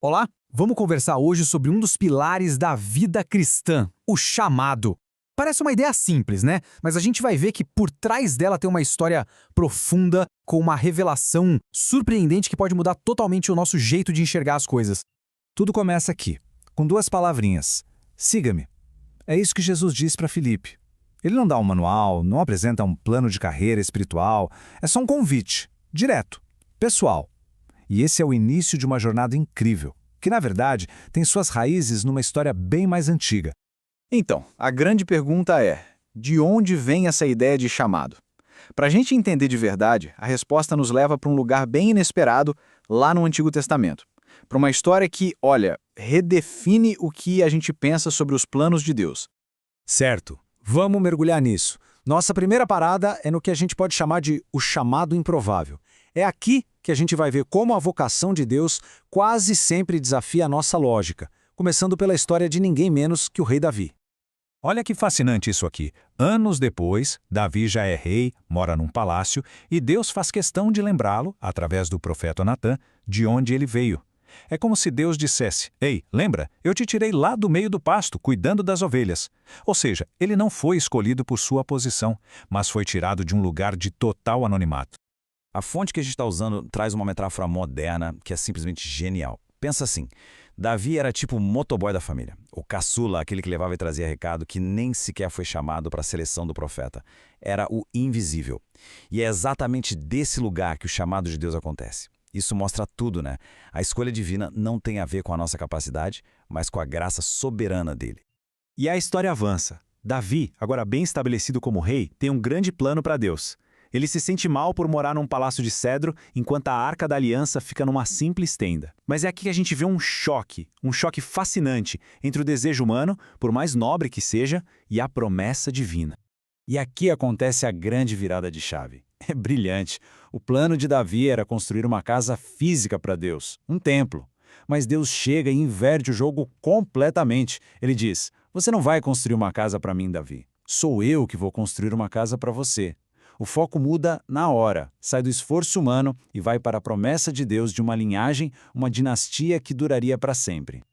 Olá, vamos conversar hoje sobre um dos pilares da vida cristã, o chamado. Parece uma ideia simples, né? Mas a gente vai ver que por trás dela tem uma história profunda, com uma revelação surpreendente que pode mudar totalmente o nosso jeito de enxergar as coisas. Tudo começa aqui, com duas palavrinhas. Siga-me. É isso que Jesus diz para Filipe. Ele não dá um manual, não apresenta um plano de carreira espiritual, é só um convite, direto, pessoal. E esse é o início de uma jornada incrível, que na verdade tem suas raízes numa história bem mais antiga. Então, a grande pergunta é: de onde vem essa ideia de chamado? Para a gente entender de verdade, a resposta nos leva para um lugar bem inesperado lá no Antigo Testamento. Para uma história que, olha, redefine o que a gente pensa sobre os planos de Deus. Certo, vamos mergulhar nisso. Nossa primeira parada é no que a gente pode chamar de o chamado improvável. É aqui que a gente vai ver como a vocação de Deus quase sempre desafia a nossa lógica, começando pela história de ninguém menos que o rei Davi. Olha que fascinante isso aqui. Anos depois, Davi já é rei, mora num palácio, e Deus faz questão de lembrá-lo, através do profeta Natã, de onde ele veio. É como se Deus dissesse: "Ei, lembra? Eu te tirei lá do meio do pasto, cuidando das ovelhas." Ou seja, ele não foi escolhido por sua posição, mas foi tirado de um lugar de total anonimato. A fonte que a gente está usando traz uma metáfora moderna que é simplesmente genial. Pensa assim, Davi era tipo o motoboy da família, o caçula, aquele que levava e trazia recado, que nem sequer foi chamado para a seleção do profeta. Era o invisível. E é exatamente desse lugar que o chamado de Deus acontece. Isso mostra tudo, né? A escolha divina não tem a ver com a nossa capacidade, mas com a graça soberana dele. E a história avança. Davi, agora bem estabelecido como rei, tem um grande plano para Deus. Ele se sente mal por morar num palácio de cedro, enquanto a Arca da Aliança fica numa simples tenda. Mas é aqui que a gente vê um choque fascinante entre o desejo humano, por mais nobre que seja, e a promessa divina. E aqui acontece a grande virada de chave. É brilhante. O plano de Davi era construir uma casa física para Deus, um templo. Mas Deus chega e inverte o jogo completamente. Ele diz: "Você não vai construir uma casa para mim, Davi. Sou eu que vou construir uma casa para você." O foco muda na hora, sai do esforço humano e vai para a promessa de Deus de uma linhagem, uma dinastia que duraria para sempre.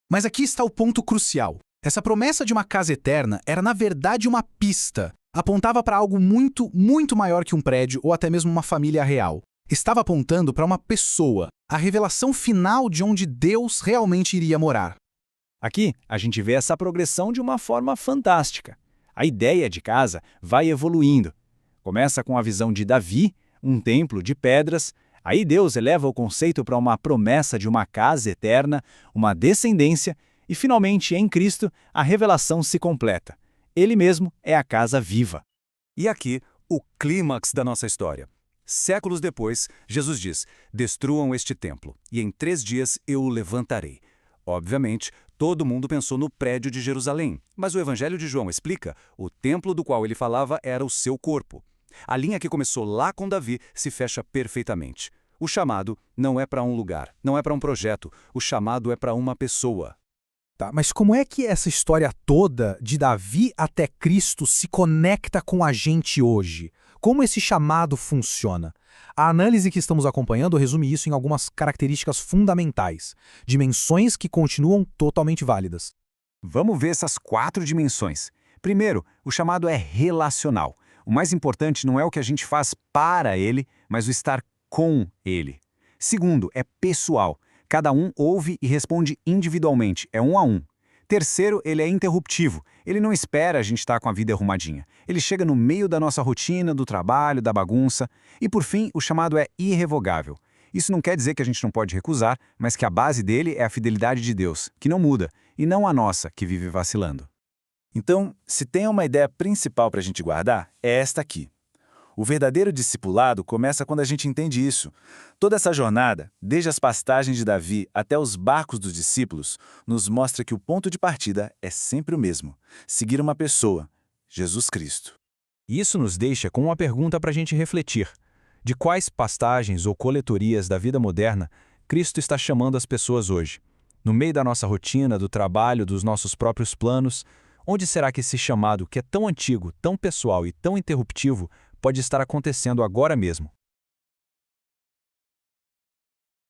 Mas aqui está o ponto crucial. Essa promessa de uma casa eterna era na verdade uma pista. Apontava para algo muito, muito maior que um prédio ou até mesmo uma família real. Estava apontando para uma pessoa, a revelação final de onde Deus realmente iria morar. Aqui, a gente vê essa progressão de uma forma fantástica. A ideia de casa vai evoluindo. Começa com a visão de Davi, um templo de pedras. Aí Deus eleva o conceito para uma promessa de uma casa eterna, uma descendência, e finalmente, em Cristo, a revelação se completa. Ele mesmo é a casa viva. E aqui, o clímax da nossa história. Séculos depois, Jesus diz: "Destruam este templo, e em 3 dias eu o levantarei." Obviamente, todo mundo pensou no prédio de Jerusalém, mas o Evangelho de João explica: o templo do qual ele falava era o seu corpo. A linha que começou lá com Davi se fecha perfeitamente. O chamado não é para um lugar, não é para um projeto, o chamado é para uma pessoa. Tá, mas como é que essa história toda, de Davi até Cristo, se conecta com a gente hoje? Como esse chamado funciona? A análise que estamos acompanhando resume isso em algumas características fundamentais, dimensões que continuam totalmente válidas. Vamos ver essas 4 dimensões. Primeiro, o chamado é relacional. O mais importante não é o que a gente faz para ele, mas o estar com ele. Segundo, é pessoal. Cada um ouve e responde individualmente, é 1 a 1. Terceiro, ele é interruptivo. Ele não espera a gente estar com a vida arrumadinha. Ele chega no meio da nossa rotina, do trabalho, da bagunça. E por fim, o chamado é irrevogável. Isso não quer dizer que a gente não pode recusar, mas que a base dele é a fidelidade de Deus, que não muda, e não a nossa, que vive vacilando. Então, se tem uma ideia principal para a gente guardar, é esta aqui. O verdadeiro discipulado começa quando a gente entende isso. Toda essa jornada, desde as pastagens de Davi até os barcos dos discípulos, nos mostra que o ponto de partida é sempre o mesmo: seguir uma pessoa, Jesus Cristo. Isso nos deixa com uma pergunta para a gente refletir. De quais pastagens ou coletorias da vida moderna Cristo está chamando as pessoas hoje? No meio da nossa rotina, do trabalho, dos nossos próprios planos, onde será que esse chamado, que é tão antigo, tão pessoal e tão interruptivo, pode estar acontecendo agora mesmo?